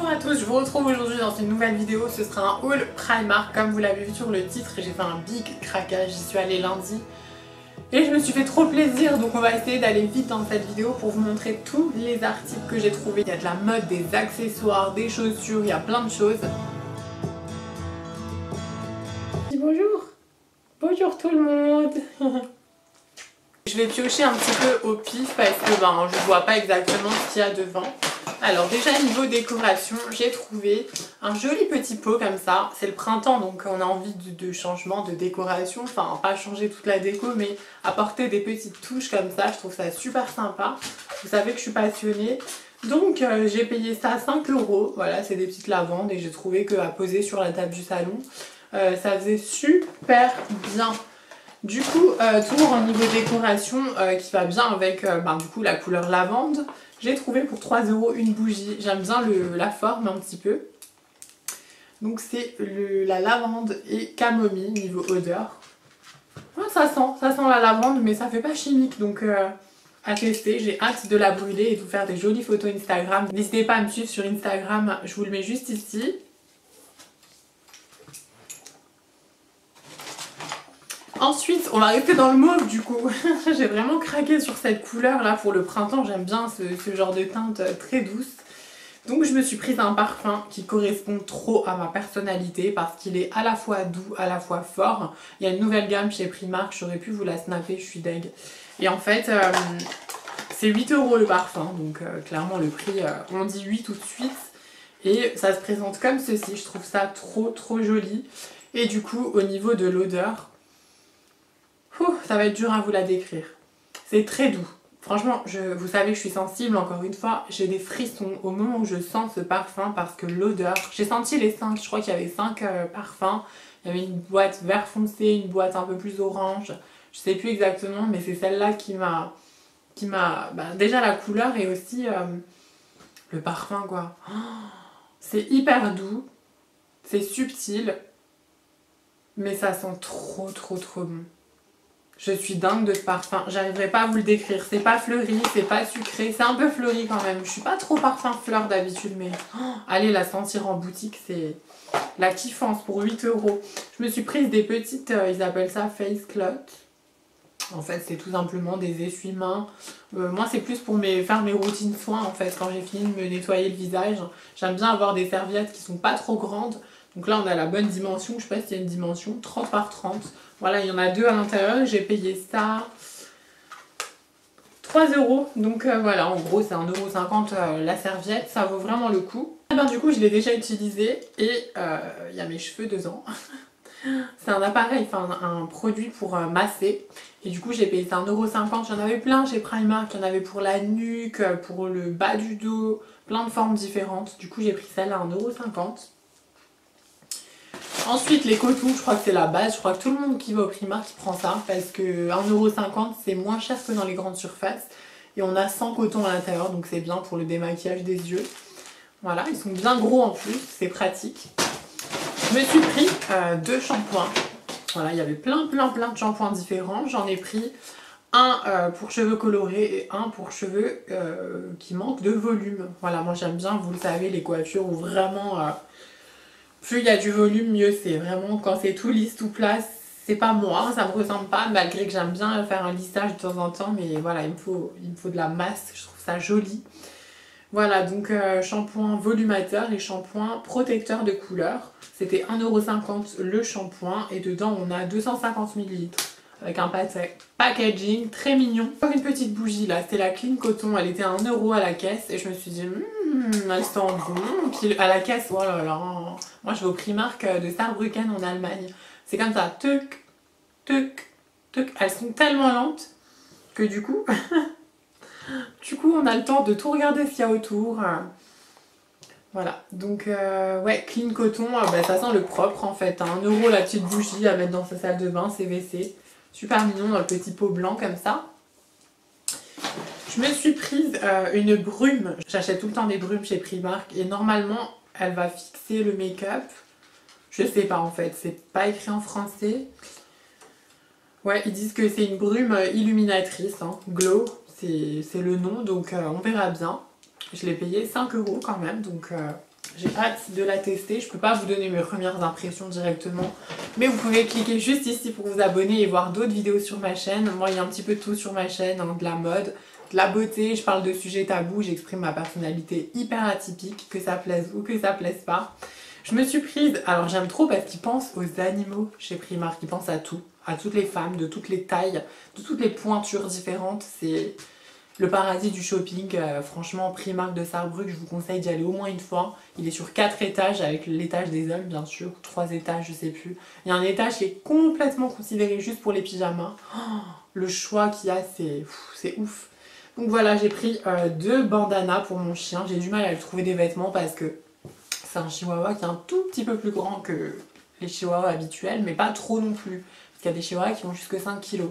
Bonjour à tous, je vous retrouve aujourd'hui dans une nouvelle vidéo. Ce sera un haul Primark. Comme vous l'avez vu sur le titre, j'ai fait un big craquage. J'y suis allée lundi et je me suis fait trop plaisir. Donc on va essayer d'aller vite dans cette vidéo pour vous montrer tous les articles que j'ai trouvés. Il y a de la mode, des accessoires, des chaussures, il y a plein de choses. Bonjour. Bonjour tout le monde. Je vais piocher un petit peu au pif parce que je vois pas exactement ce qu'il y a devant. Alors déjà niveau décoration, j'ai trouvé un joli petit pot comme ça. C'est le printemps donc on a envie de changement, de décoration. Enfin pas changer toute la déco mais apporter des petites touches comme ça. Je trouve ça super sympa. Vous savez que je suis passionnée. Donc j'ai payé ça 5 €. Voilà, c'est des petites lavandes et j'ai trouvé qu'à poser sur la table du salon, ça faisait super bien. Du coup, toujours au niveau décoration qui va bien avec du coup, la couleur lavande. J'ai trouvé pour 3 € une bougie. J'aime bien la forme un petit peu. Donc c'est la lavande et camomille niveau odeur. Ouais, ça sent la lavande mais ça fait pas chimique donc à tester. J'ai hâte de la brûler et de vous faire des jolies photos Instagram. N'hésitez pas à me suivre sur Instagram, je vous le mets juste ici. Ensuite, on va rester dans le mauve du coup. J'ai vraiment craqué sur cette couleur là pour le printemps. J'aime bien ce genre de teinte très douce. Donc je me suis prise un parfum qui correspond trop à ma personnalité parce qu'il est à la fois doux, à la fois fort. Il y a une nouvelle gamme chez Primark, j'aurais pu vous la snapper, je suis deg. Et en fait, c'est 8 € le parfum. Donc clairement le prix, on dit 8 tout de suite. Et ça se présente comme ceci. Je trouve ça trop joli. Et du coup, au niveau de l'odeur... ça va être dur à vous la décrire. C'est très doux. Franchement, vous savez que je suis sensible, encore une fois. J'ai des frissons au moment où je sens ce parfum parce que l'odeur... J'ai senti les 5, je crois qu'il y avait 5 parfums. Il y avait une boîte vert foncé, une boîte un peu plus orange. Je sais plus exactement, mais c'est celle-là qui m'a... déjà la couleur et aussi le parfum, quoi. Oh, c'est hyper doux. C'est subtil. Mais ça sent trop bon. Je suis dingue de ce parfum, j'arriverai pas à vous le décrire. C'est pas fleuri, c'est pas sucré, c'est un peu fleuri quand même. Je suis pas trop parfum fleur d'habitude, mais allez la sentir en boutique, c'est la kiffance pour 8 €. Je me suis prise des petites, ils appellent ça face cloth. En fait, c'est tout simplement des essuie-mains. Moi, c'est plus pour faire mes routines soins en fait. Quand j'ai fini de me nettoyer le visage, j'aime bien avoir des serviettes qui sont pas trop grandes. Donc là, on a la bonne dimension. Je sais pas s'il y a une dimension 30 par 30. Voilà, il y en a 2 à l'intérieur. J'ai payé ça 3 €. Donc voilà, en gros, c'est 1,50 € la serviette. Ça vaut vraiment le coup. Et du coup, je l'ai déjà utilisé et il y a mes cheveux dedans. C'est un appareil, enfin un produit pour masser. Et du coup, j'ai payé ça 1,50 €. J'en avais plein chez Primark. Il y en avait pour la nuque, pour le bas du dos, plein de formes différentes. Du coup, j'ai pris celle-là à 1,50 €. Ensuite, les cotons, je crois que c'est la base. Je crois que tout le monde qui va au Primark qui prend ça parce que 1,50 € c'est moins cher que dans les grandes surfaces. Et on a 100 cotons à l'intérieur, donc c'est bien pour le démaquillage des yeux. Voilà, ils sont bien gros en plus, c'est pratique. Je me suis pris 2 shampoings. Voilà, il y avait plein de shampoings différents. J'en ai pris un pour cheveux colorés et un pour cheveux qui manquent de volume. Voilà, moi j'aime bien, vous le savez, les coiffures où vraiment... plus il y a du volume, mieux c'est. Vraiment, quand c'est tout lisse, tout plat, c'est pas moi, ça me ressemble pas, malgré que j'aime bien faire un lissage de temps en temps. Mais voilà, il me faut de la masse, je trouve ça joli. Voilà, donc shampoing volumateur et shampoing protecteur de couleur. C'était 1,50 € le shampoing et dedans on a 250 ml avec un packaging très mignon. Comme une petite bougie là, c'était la Clean Coton, elle était à 1 € à la caisse et je me suis dit elle sent bon. Puis à la caisse, oh là là, moi je vais au Primark de Saarbrücken en Allemagne. C'est comme ça, tuc, tuc, tuc. Elles sont tellement lentes que du coup... on a le temps de tout regarder ce qu'il y a autour. Voilà, donc ouais, Clean Coton, ça sent le propre en fait. 1 € la petite bougie à mettre dans sa salle de bain, CVC. Super mignon dans le petit pot blanc comme ça. Je me suis prise une brume. J'achète tout le temps des brumes chez Primark et normalement elle va fixer le make-up. Je sais pas en fait, c'est pas écrit en français. Ouais, ils disent que c'est une brume illuminatrice, hein, glow. C'est le nom, donc on verra bien. Je l'ai payé 5 € quand même, donc J'ai hâte de la tester. Je peux pas vous donner mes premières impressions directement. Mais vous pouvez cliquer juste ici pour vous abonner et voir d'autres vidéos sur ma chaîne. Moi, il y a un petit peu de tout sur ma chaîne, hein, de la mode, de la beauté. Je parle de sujets tabous, j'exprime ma personnalité hyper atypique, que ça plaise ou que ça plaise pas. Je me suis prise, alors j'aime trop parce qu'ils pensent aux animaux chez Primark. Ils pensent à tout, à toutes les femmes, de toutes les tailles, de toutes les pointures différentes. C'est le paradis du shopping. Franchement, Primark de Sarrebruck, je vous conseille d'y aller au moins une fois. Il est sur 4 étages avec l'étage des hommes, bien sûr, 3 étages, je sais plus. Il y a un étage qui est complètement considéré juste pour les pyjamas. Oh, le choix qu'il y a, c'est ouf. Donc voilà, j'ai pris 2 bandanas pour mon chien. J'ai du mal à lui trouver des vêtements parce que c'est un chihuahua qui est un tout petit peu plus grand que les chihuahuas habituels, mais pas trop non plus. Parce qu'il y a des chihuahuas qui ont jusque 5 kilos.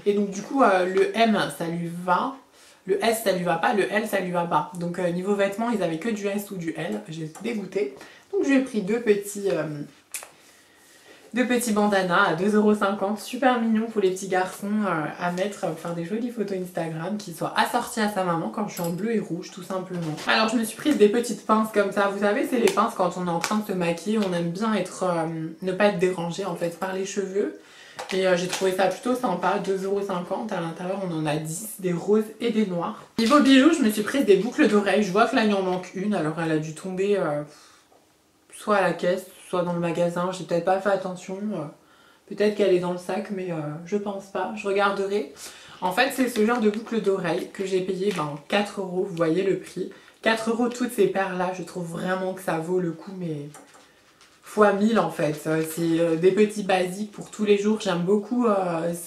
Et donc du coup, le M, ça lui va. Le S, ça lui va pas. Le L, ça lui va pas. Donc niveau vêtements, ils avaient que du S ou du L. J'ai dégoûté. Donc j'ai pris deux petits bandanas à 2,50 €. Super mignon pour les petits garçons à mettre, pour faire des jolies photos Instagram, qui soient assorties à sa maman quand je suis en bleu et rouge, tout simplement. Alors je me suis prise des petites pinces comme ça. Vous savez, c'est les pinces quand on est en train de se maquiller. On aime bien ne pas être dérangé en fait par les cheveux. Et j'ai trouvé ça plutôt sympa, 2,50 €. À l'intérieur, on en a 10, des roses et des noirs. Niveau bijoux, je me suis prise des boucles d'oreilles. Je vois que là, il en manque une. Alors, elle a dû tomber soit à la caisse, soit dans le magasin. J'ai peut-être pas fait attention. Peut-être qu'elle est dans le sac, mais je pense pas. Je regarderai. En fait, c'est ce genre de boucle d'oreilles que j'ai payé 4 €. Vous voyez le prix. 4 € toutes ces paires-là. Je trouve vraiment que ça vaut le coup, mais fois 1000 en fait. C'est des petits basiques pour tous les jours. J'aime beaucoup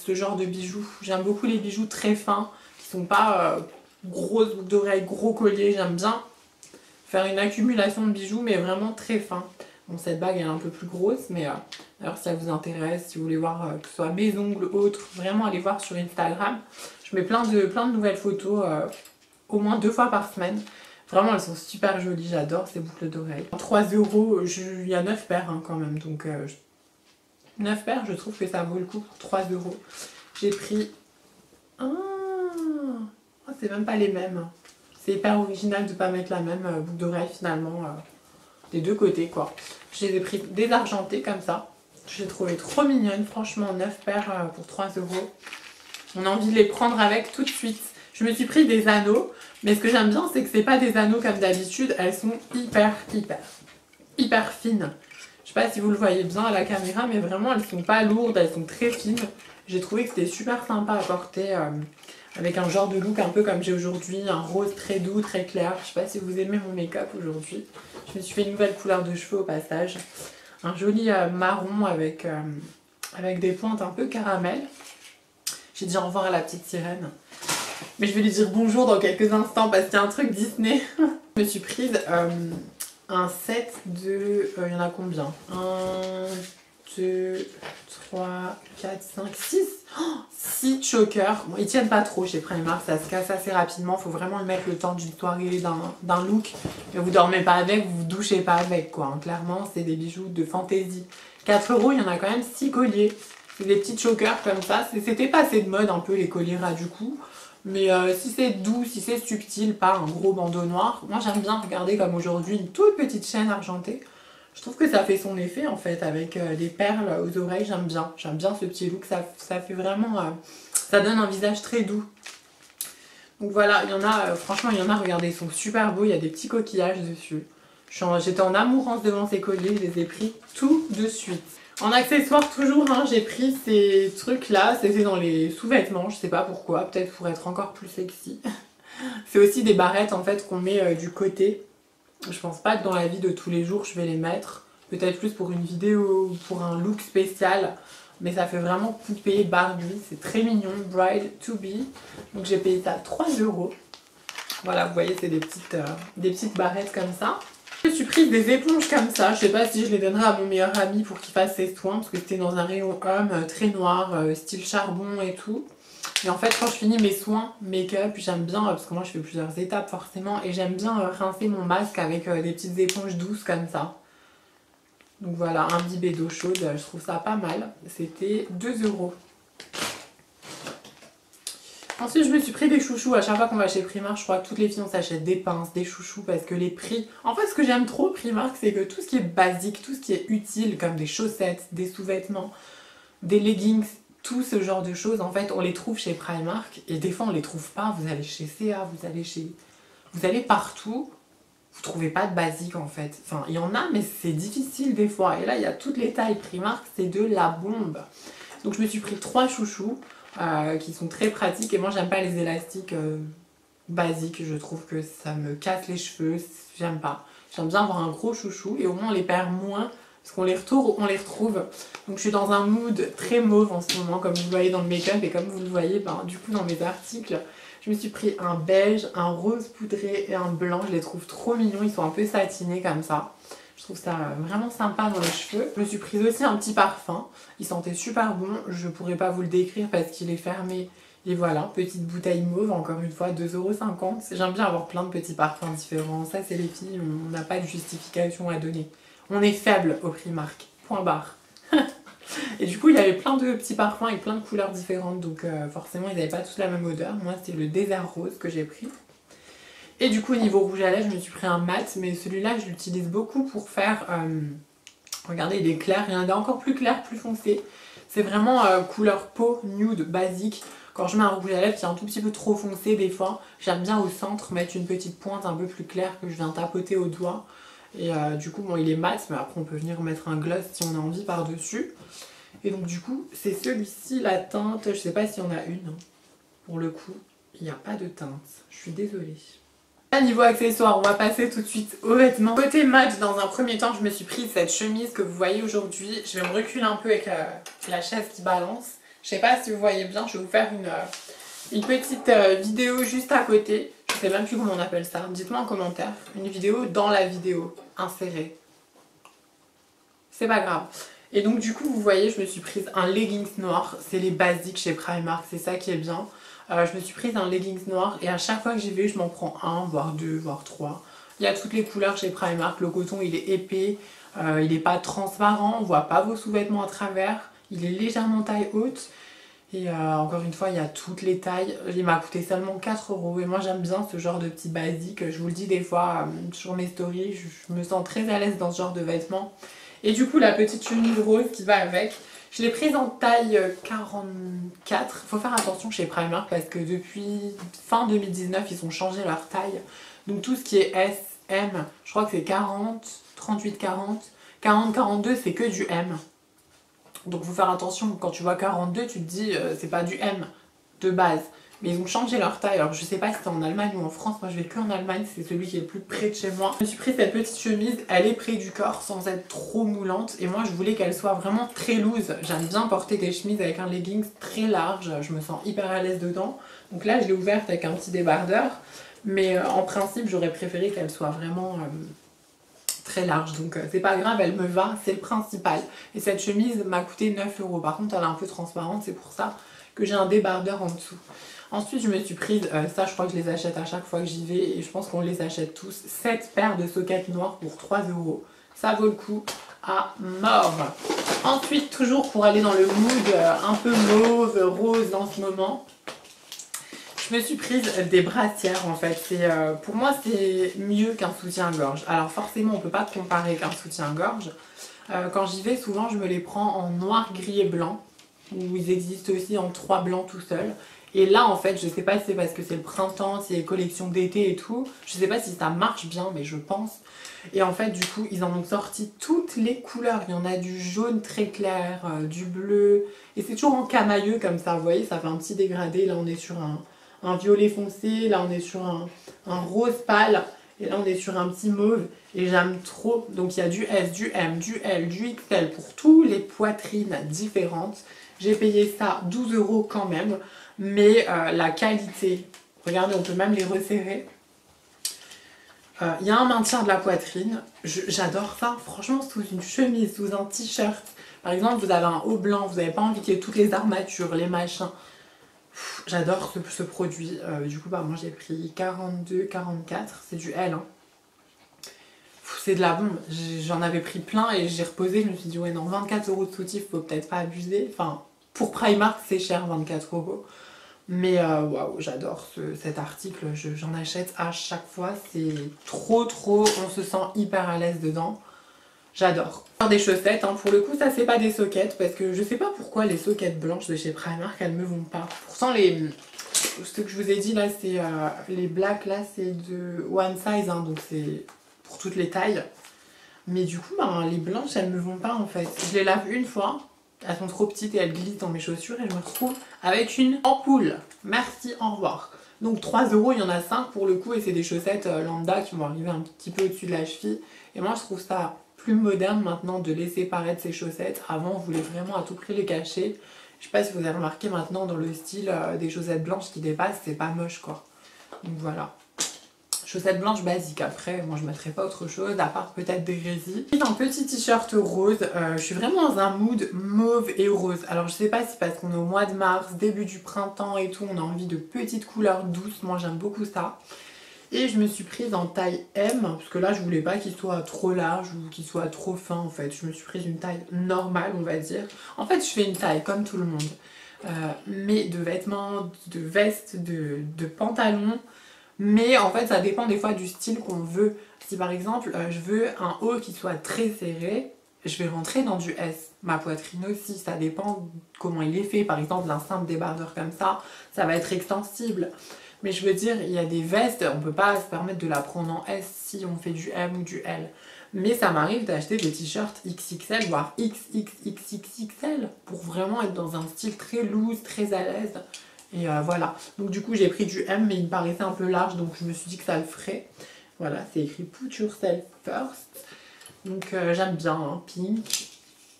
ce genre de bijoux. J'aime beaucoup les bijoux très fins, qui sont pas grosses boucles d'oreilles, gros colliers. J'aime bien faire une accumulation de bijoux, mais vraiment très fins. Bon, cette bague elle est un peu plus grosse, mais alors si ça vous intéresse, si vous voulez voir que ce soit mes ongles ou autres, vraiment allez voir sur Instagram. Je mets plein de nouvelles photos, au moins 2 fois par semaine. Vraiment, elles sont super jolies, j'adore ces boucles d'oreilles. 3 €, il y a 9 paires quand même, donc 9 paires, je trouve que ça vaut le coup pour 3 €. J'ai pris... Ah, oh, c'est même pas les mêmes. C'est hyper original de ne pas mettre la même boucle d'oreille finalement, des deux côtés quoi. Je les ai pris désargentées comme ça. Je les ai trouvées trop mignonnes, franchement 9 paires pour 3 €. On a envie de les prendre avec tout de suite. Je me suis pris des anneaux, mais ce que j'aime bien, c'est que c'est pas des anneaux comme d'habitude, elles sont hyper fines. Je sais pas si vous le voyez bien à la caméra, mais vraiment elles sont pas lourdes, elles sont très fines. J'ai trouvé que c'était super sympa à porter avec un genre de look un peu comme j'ai aujourd'hui, un rose très doux, très clair. Je sais pas si vous aimez mon make-up aujourd'hui. Je me suis fait une nouvelle couleur de cheveux au passage. Un joli marron avec des pointes un peu caramel. J'ai dit au revoir à la petite sirène. Mais je vais lui dire bonjour dans quelques instants parce qu'il y a un truc Disney. Je me suis prise un set de... il y en a combien? 1, 2, 3, 4, 5, 6. 6 chokers. Bon, ils tiennent pas trop chez Primark, ça se casse assez rapidement. Il faut vraiment le mettre le temps d'une soirée, d'un look. Mais vous dormez pas avec, vous vous douchez pas avec quoi. Hein. Clairement, c'est des bijoux de fantaisie. 4 €, il y en a quand même 6 colliers. C'est des petits chokers comme ça. C'était passé de mode un peu les colliers ras du cou. Mais si c'est doux, si c'est subtil, pas un gros bandeau noir. Moi j'aime bien regarder comme aujourd'hui une toute petite chaîne argentée. Je trouve que ça fait son effet en fait avec des perles aux oreilles. J'aime bien ce petit look. Ça fait vraiment... ça donne un visage très doux. Donc voilà, il y en a, franchement il y en a, regardez, ils sont super beaux. Il y a des petits coquillages dessus. J'étais en amourance devant ces colliers, je les ai pris tout de suite. En accessoire toujours, hein, j'ai pris ces trucs là, c'était dans les sous-vêtements, je sais pas pourquoi, peut-être pour être encore plus sexy. C'est aussi des barrettes en fait qu'on met du côté. Je pense pas que dans la vie de tous les jours je vais les mettre, peut-être plus pour une vidéo ou pour un look spécial. Mais ça fait vraiment poupée Barbie, c'est très mignon, bride to be. Donc j'ai payé ça 3 €. Voilà, vous voyez c'est des petites barrettes comme ça. Je me suis prise des éponges comme ça, je sais pas si je les donnerai à mon meilleur ami pour qu'il fasse ses soins parce que c'était dans un rayon homme très noir, style charbon et tout. Et en fait quand je finis mes soins make-up, j'aime bien, parce que moi je fais plusieurs étapes forcément, et j'aime bien rincer mon masque avec des petites éponges douces comme ça. Donc voilà, imbibé d'eau chaude, je trouve ça pas mal. C'était 2 €. Ensuite, je me suis pris des chouchous. À chaque fois qu'on va chez Primark, je crois que toutes les filles on s'achète des pinces, des chouchous parce que les prix. En fait, ce que j'aime trop Primark, c'est que tout ce qui est basique, tout ce qui est utile, comme des chaussettes, des sous-vêtements, des leggings, tout ce genre de choses, en fait, on les trouve chez Primark. Et des fois, on les trouve pas. Vous allez chez CA, vous allez partout. Vous trouvez pas de basique en fait. Enfin, il y en a, mais c'est difficile des fois. Et là, il y a toutes les tailles Primark, c'est de la bombe. Donc, je me suis pris 3 chouchous. Qui sont très pratiques et moi j'aime pas les élastiques basiques, je trouve que ça me casse les cheveux, j'aime pas. J'aime bien avoir un gros chouchou et au moins on les perd moins parce qu'on les retrouve, on les retrouve. Donc je suis dans un mood très mauve en ce moment comme vous le voyez dans le make-up et comme vous le voyez du coup dans mes articles. Je me suis pris un beige, un rose poudré et un blanc, je les trouve trop mignons, ils sont un peu satinés comme ça. Je trouve ça vraiment sympa dans les cheveux. Je me suis prise aussi un petit parfum. Il sentait super bon. Je pourrais pas vous le décrire parce qu'il est fermé. Et voilà, petite bouteille mauve, encore une fois, 2,50 €. J'aime bien avoir plein de petits parfums différents. Ça, c'est les filles, on n'a pas de justification à donner. On est faible au Primark. Point barre. Et du coup, il y avait plein de petits parfums avec plein de couleurs différentes. Donc forcément, ils n'avaient pas tous la même odeur. Moi, c'est le désert rose que j'ai pris. Et du coup, au niveau rouge à lèvres, je me suis pris un mat, mais celui-là, je l'utilise beaucoup pour faire... regardez, il est clair, il y en a encore plus clair, plus foncé. C'est vraiment couleur peau, nude, basique. Quand je mets un rouge à lèvres qui est un tout petit peu trop foncé des fois, j'aime bien au centre mettre une petite pointe un peu plus claire que je viens tapoter au doigt. Et du coup, bon, il est mat, mais après on peut venir mettre un gloss si on a envie par-dessus. Et donc du coup, c'est celui-ci, la teinte, je sais pas s'il y en a une. Pour le coup, il n'y a pas de teinte, je suis désolée. À niveau accessoires, on va passer tout de suite aux vêtements. Côté mat, dans un premier temps, je me suis prise cette chemise que vous voyez aujourd'hui. Je vais me reculer un peu avec la chaise qui balance. Je sais pas si vous voyez bien, je vais vous faire une petite vidéo juste à côté. Je sais même plus comment on appelle ça. Dites-moi en commentaire. Une vidéo dans la vidéo, insérée. C'est pas grave. Et donc du coup, vous voyez, je me suis prise un leggings noir. C'est les basiques chez Primark, c'est ça qui est bien. Je me suis prise un leggings noir et à chaque fois que j'y vais, je m'en prends un, voire deux, voire trois. Il y a toutes les couleurs chez Primark. Le coton, il est épais, il n'est pas transparent, on voit pas vos sous-vêtements à travers. Il est légèrement taille haute. Et encore une fois, il y a toutes les tailles. Il m'a coûté seulement 4 € et moi j'aime bien ce genre de petits basiques. Je vous le dis des fois sur mes stories, je me sens très à l'aise dans ce genre de vêtements. Et du coup, la petite chemise rose qui va avec, je l'ai prise en taille 44. Il faut faire attention chez Primark parce que depuis fin 2019, ils ont changé leur taille. Donc tout ce qui est S, M, je crois que c'est 40, 38, 40. 40, 42, c'est que du M. Donc il faut faire attention, quand tu vois 42, tu te dis c'est pas du M de base. Mais ils ont changé leur taille, alors je sais pas si c'est en Allemagne ou en France, moi je vais que en Allemagne, c'est celui qui est le plus près de chez moi. Je me suis pris cette petite chemise, elle est près du corps sans être trop moulante et moi je voulais qu'elle soit vraiment très loose. J'aime bien porter des chemises avec un leggings très large, je me sens hyper à l'aise dedans. Donc là je l'ai ouverte avec un petit débardeur, mais en principe j'aurais préféré qu'elle soit vraiment... très large, donc c'est pas grave, elle me va, c'est le principal. Et cette chemise m'a coûté 9 €. Par contre elle est un peu transparente, c'est pour ça que j'ai un débardeur en dessous. Ensuite je me suis prise, ça je crois que je les achète à chaque fois que j'y vais et je pense qu'on les achète tous, 7 paires de sockets noirs pour 3 €. Ça vaut le coup à mort. Ensuite, toujours pour aller dans le mood un peu mauve, rose en ce moment, je me suis prise des brassières en fait. Pour moi c'est mieux qu'un soutien-gorge. Alors forcément on peut pas comparer qu'un soutien-gorge. Quand j'y vais souvent je me les prends en noir, gris et blanc. Ou ils existent aussi en 3 blancs tout seuls. Et là en fait je sais pas si c'est parce que c'est le printemps, c'est les collections d'été et tout. Je sais pas si ça marche bien mais je pense. Et en fait du coup ils en ont sorti toutes les couleurs. Il y en a du jaune très clair, du bleu. Et c'est toujours en camailleux comme ça, vous voyez, ça fait un petit dégradé. Là on est sur un violet foncé, là on est sur un rose pâle, et là on est sur un petit mauve, et j'aime trop. Donc il y a du S, du M, du L, du XL pour toutes les poitrines différentes. J'ai payé ça 12 € quand même, mais la qualité, regardez, on peut même les resserrer. Il y a un maintien de la poitrine, j'adore ça, franchement, sous une chemise, sous un t-shirt. Par exemple, vous avez un haut blanc, vous n'avez pas envie qu'il y ait toutes les armatures, les machins. J'adore ce produit. Du coup, moi j'ai pris 42, 44, c'est du L. Hein. C'est de la bombe. J'en avais pris plein et j'ai reposé. Je me suis dit, ouais, non, 24 € de soutif, faut peut-être pas abuser. Enfin, pour Primark, c'est cher, 24 €. Mais waouh, j'adore cet article, j'en achète à chaque fois, c'est trop, on se sent hyper à l'aise dedans. J'adore. Des chaussettes, hein. Pour le coup ça c'est pas des sockets parce que je sais pas pourquoi les sockets blanches de chez Primark elles me vont pas. Pourtant ce que je vous ai dit là c'est les blacks là c'est de one size hein, donc c'est pour toutes les tailles. Mais du coup ben, les blanches elles me vont pas en fait. Je les lave une fois, elles sont trop petites et elles glissent dans mes chaussures et je me retrouve avec une ampoule. Merci, au revoir. Donc 3 €, il y en a 5 pour le coup et c'est des chaussettes lambda qui vont arriver un petit peu au-dessus de la cheville. Et moi je trouve ça plus moderne maintenant de laisser paraître ces chaussettes. Avant on voulait vraiment à tout prix les cacher. Je sais pas si vous avez remarqué maintenant dans le style des chaussettes blanches qui dépassent, c'est pas moche quoi. Donc voilà. Chaussettes blanches basiques, après moi je mettrais pas autre chose à part peut-être des résines. Un petit t-shirt rose, je suis vraiment dans un mood mauve et rose. Alors je sais pas si parce qu'on est au mois de mars, début du printemps et tout, on a envie de petites couleurs douces, moi j'aime beaucoup ça. Et je me suis prise en taille M, parce que là je voulais pas qu'il soit trop large ou qu'il soit trop fin en fait. Je me suis prise une taille normale on va dire. En fait je fais une taille comme tout le monde. Mais de vêtements, de vestes, de pantalons. Mais en fait ça dépend des fois du style qu'on veut. Si par exemple je veux un haut qui soit très serré, je vais rentrer dans du S. Ma poitrine aussi, ça dépend comment il est fait. Par exemple un simple débardeur comme ça va être extensible. Mais je veux dire, il y a des vestes, on peut pas se permettre de la prendre en S si on fait du M ou du L. Mais ça m'arrive d'acheter des t-shirts XXL, voire XXXXL, pour vraiment être dans un style très loose, très à l'aise. Et voilà. Donc du coup, j'ai pris du M, mais il me paraissait un peu large, donc je me suis dit que ça le ferait. Voilà, c'est écrit Put yourself first. Donc j'aime bien, hein, pink,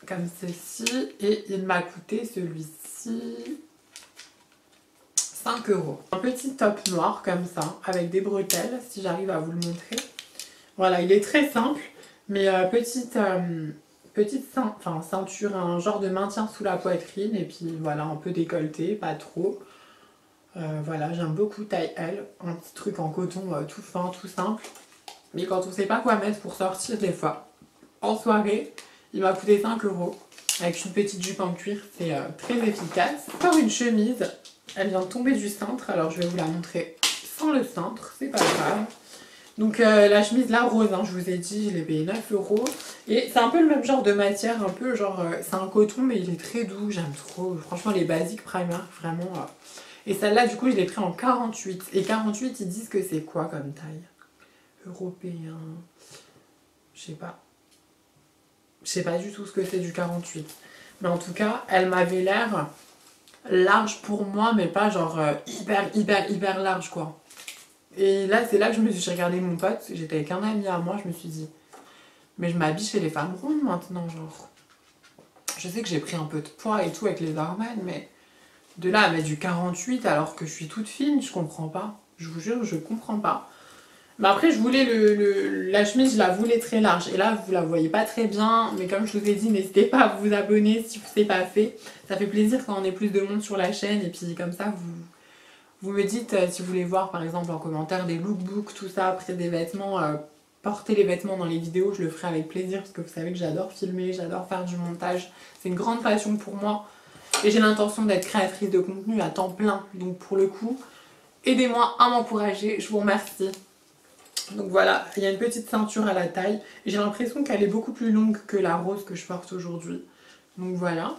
comme ceci. Et il m'a coûté celui-ci 5 €. Un petit top noir comme ça, avec des bretelles, si j'arrive à vous le montrer. Voilà, il est très simple, mais petite ceinture, un genre de maintien sous la poitrine, et puis voilà, un peu décolleté, pas trop. Voilà, j'aime beaucoup taille L, un petit truc en coton tout fin, tout simple. Mais quand on sait pas quoi mettre pour sortir des fois, en soirée, il m'a coûté 5 €. Avec une petite jupe en cuir, c'est très efficace. Encore une chemise. Elle vient de tomber du cintre, alors je vais vous la montrer sans le cintre, c'est pas grave. Donc la chemise là rose, hein, je vous ai dit, je l'ai payé 9 €. Et c'est un peu le même genre de matière, un peu genre, c'est un coton mais il est très doux, j'aime trop. Franchement les basiques Primark, vraiment. Et celle-là du coup je l'ai pris en 48. Et 48 ils disent que c'est quoi comme taille? Européen, je sais pas. Je sais pas du tout ce que c'est du 48. Mais en tout cas, elle m'avait l'air large pour moi, mais pas genre hyper large quoi. Et là, c'est là que je me suis regardé mon pote, j'étais avec un ami à moi, je me suis dit, mais je m'habille chez les femmes rondes maintenant, genre. Je sais que j'ai pris un peu de poids et tout avec les hormones, mais de là à mettre du 48 alors que je suis toute fine, je comprends pas. Je vous jure, je comprends pas. Mais après, je voulais la chemise, je la voulais très large. Et là, vous la voyez pas très bien. Mais comme je vous ai dit, n'hésitez pas à vous abonner si c'est pas fait. Ça fait plaisir quand on est plus de monde sur la chaîne. Et puis comme ça, vous me dites si vous voulez voir, par exemple, en commentaire des lookbooks, tout ça, après des vêtements. Porter les vêtements dans les vidéos, je le ferai avec plaisir. Parce que vous savez que j'adore filmer, j'adore faire du montage. C'est une grande passion pour moi. Et j'ai l'intention d'être créatrice de contenu à temps plein. Donc pour le coup, aidez-moi à m'encourager. Je vous remercie. Donc voilà, il y a une petite ceinture à la taille. Et j'ai l'impression qu'elle est beaucoup plus longue que la rose que je porte aujourd'hui. Donc voilà.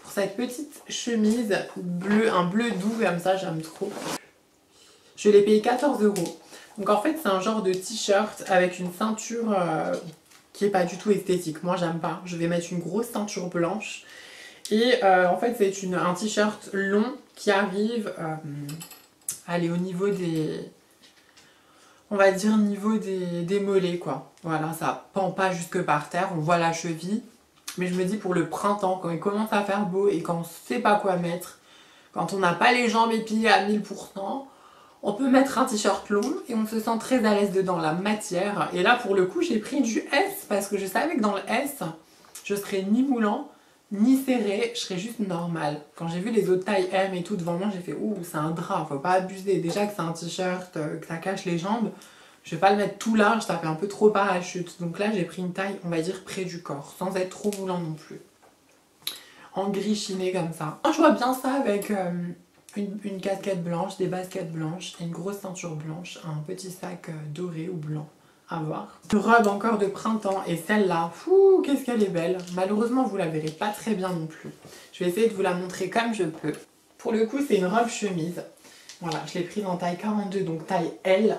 Pour cette petite chemise bleue, un bleu doux comme ça, j'aime trop. Je l'ai payé 14 €. Donc en fait, c'est un genre de t-shirt avec une ceinture qui est pas du tout esthétique. Moi, j'aime pas. Je vais mettre une grosse ceinture blanche. Et en fait, c'est un t-shirt long qui arrive allez, au niveau des... On va dire niveau des mollets quoi. Voilà, ça pend pas jusque par terre, on voit la cheville. Mais je me dis pour le printemps, quand il commence à faire beau et quand on sait pas quoi mettre, quand on n'a pas les jambes épilées à 1000%, on peut mettre un t-shirt long et on se sent très à l'aise dedans, la matière. Et là pour le coup j'ai pris du S parce que je savais que dans le S, je serais ni moulant, ni serré, je serais juste normale. Quand j'ai vu les autres tailles M et tout devant moi, j'ai fait ouh, c'est un drap, faut pas abuser. Déjà que c'est un t-shirt, que ça cache les jambes, je vais pas le mettre tout large, ça fait un peu trop parachute. Donc là, j'ai pris une taille, on va dire, près du corps, sans être trop moulant non plus. En gris chiné comme ça. Je vois bien ça avec une casquette blanche, des baskets blanches, une grosse ceinture blanche, un petit sac doré ou blanc. À voir. Une robe encore de printemps et celle-là, fou, qu'est-ce qu'elle est belle. Malheureusement, vous la verrez pas très bien non plus. Je vais essayer de vous la montrer comme je peux. Pour le coup, c'est une robe chemise. Voilà, je l'ai prise en taille 42, donc taille L.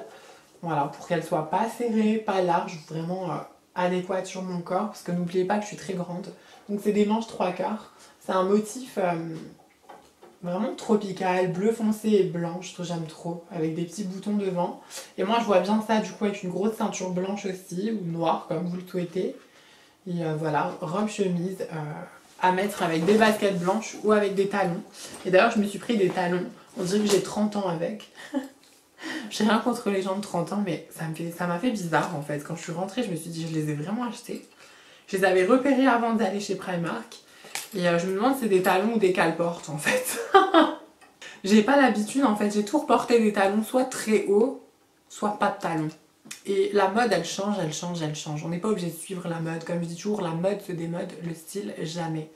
Voilà, pour qu'elle soit pas serrée, pas large, vraiment adéquate sur mon corps. Parce que n'oubliez pas que je suis très grande. Donc c'est des manches 3/4. C'est un motif vraiment tropical, bleu foncé et blanche, j'aime trop, avec des petits boutons devant. Et moi je vois bien ça du coup avec une grosse ceinture blanche aussi, ou noire comme vous le souhaitez. Et voilà, robe chemise à mettre avec des baskets blanches ou avec des talons. Et d'ailleurs je me suis pris des talons, on dirait que j'ai 30 ans avec. J'ai rien contre les gens de 30 ans, mais ça m'a fait bizarre en fait. Quand je suis rentrée, je me suis dit je les ai vraiment achetés. Je les avais repérés avant d'aller chez Primark. Et je me demande si c'est des talons ou des cale-portes en fait. J'ai pas l'habitude en fait, j'ai toujours porté des talons soit très hauts, soit pas de talons. Et la mode elle change, elle change, elle change. On n'est pas obligé de suivre la mode. Comme je dis toujours, la mode se démode, le style jamais.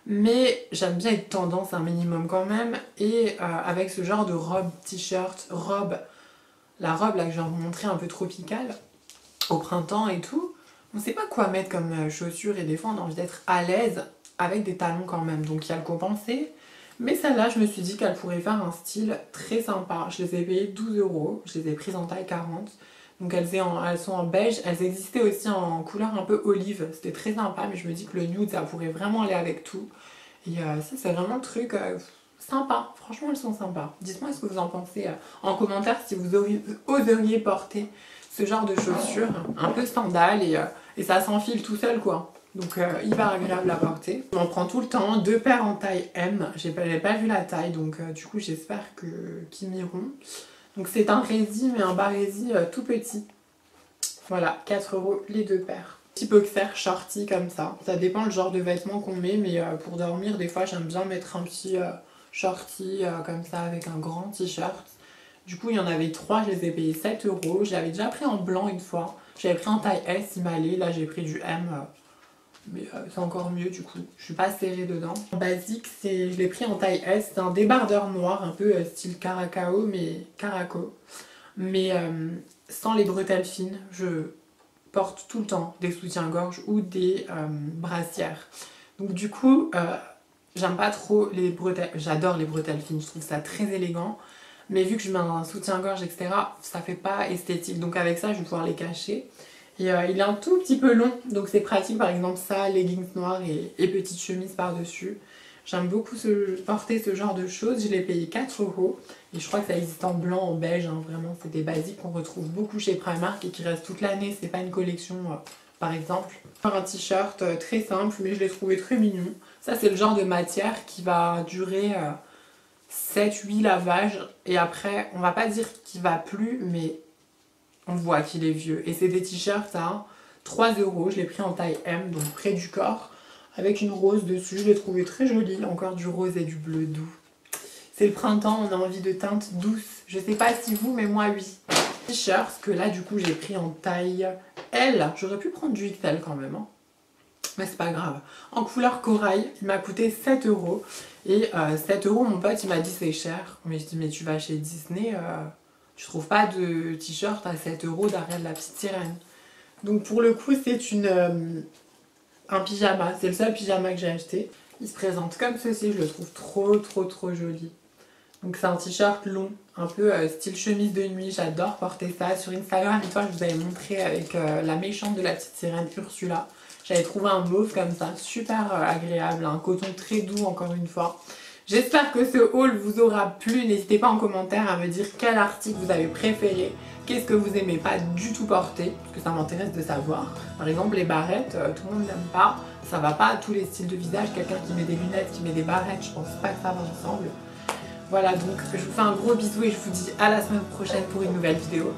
Mais j'aime bien être tendance un minimum quand même. Et avec ce genre de robe, t-shirt, robe, la robe là que je viens de vous montrer un peu tropicale, au printemps et tout, on sait pas quoi mettre comme chaussures et des fois on a envie d'être à l'aise avec des talons quand même, donc il y a le compensé. Mais celle-là, je me suis dit qu'elle pourrait faire un style très sympa. Je les ai payées 12 €, je les ai prises en taille 40. Donc elles sont en beige, elles existaient aussi en couleur un peu olive. C'était très sympa, mais je me dis que le nude, ça pourrait vraiment aller avec tout. Et ça, c'est vraiment le truc sympa. Franchement, elles sont sympas. Dites-moi ce que vous en pensez en commentaire si vous oseriez porter ce genre de chaussures, un peu sandales, et ça s'enfile tout seul quoi. Donc hyper agréable à porter. On en prend tout le temps, 2 paires en taille M. J'ai pas vu la taille, donc du coup j'espère qu'ils m'iront. Donc c'est un rési, mais un barési tout petit. Voilà, 4 € les 2 paires. Petit boxer shorty comme ça. Ça dépend le genre de vêtements qu'on met, mais pour dormir, des fois j'aime bien mettre un petit shorty comme ça avec un grand t-shirt. Du coup il y en avait 3, je les ai payés 7 €. Je l'avais déjà pris en blanc une fois. J'avais pris en taille S, il m'allait. Là j'ai pris du M. Mais c'est encore mieux du coup, je suis pas serrée dedans. En basique, je l'ai pris en taille S, c'est un débardeur noir, un peu style Caraco, mais sans les bretelles fines. Je porte tout le temps des soutiens-gorge ou des brassières. Donc du coup, j'aime pas trop les bretelles, j'adore les bretelles fines, je trouve ça très élégant. Mais vu que je mets un soutien-gorge, etc., ça fait pas esthétique. Donc avec ça, je vais pouvoir les cacher. Et il est un tout petit peu long, donc c'est pratique, par exemple ça, leggings noirs et petite chemise par-dessus. J'aime beaucoup porter ce genre de choses, je l'ai payé 4 € et je crois que ça existe en blanc, en beige, hein, vraiment c'est des basiques qu'on retrouve beaucoup chez Primark et qui restent toute l'année, c'est pas une collection par exemple. Un t-shirt très simple mais je l'ai trouvé très mignon. Ça c'est le genre de matière qui va durer 7-8 lavages et après on va pas dire qu'il va plus mais on voit qu'il est vieux. Et c'est des t-shirts à 3 €. Je l'ai pris en taille M, donc près du corps, avec une rose dessus. Je l'ai trouvé très jolie. Encore du rose et du bleu doux. C'est le printemps, on a envie de teintes douces. Je sais pas si vous, mais moi oui. T-shirt, que là du coup j'ai pris en taille L. J'aurais pu prendre du XL quand même. Hein. Mais c'est pas grave. En couleur corail, il m'a coûté 7 €. Et 7 €, mon pote il m'a dit c'est cher. Mais je dis mais tu vas chez Disney... Tu trouves pas de t-shirt à 7 € d'Ariel la petite sirène. Donc pour le coup c'est un pyjama, c'est le seul pyjama que j'ai acheté. Il se présente comme ceci, je le trouve trop joli. Donc c'est un t-shirt long, un peu style chemise de nuit, j'adore porter ça. Sur Instagram, une fois je vous avais montré avec la méchante de la petite sirène Ursula. J'avais trouvé un mauve comme ça, super agréable, un coton très doux encore une fois. J'espère que ce haul vous aura plu, n'hésitez pas en commentaire à me dire quel article vous avez préféré, qu'est-ce que vous aimez pas du tout porter, parce que ça m'intéresse de savoir. Par exemple les barrettes, tout le monde n'aime pas, ça va pas à tous les styles de visage, quelqu'un qui met des lunettes, qui met des barrettes, je pense pas que ça va ensemble. Voilà donc je vous fais un gros bisou et je vous dis à la semaine prochaine pour une nouvelle vidéo.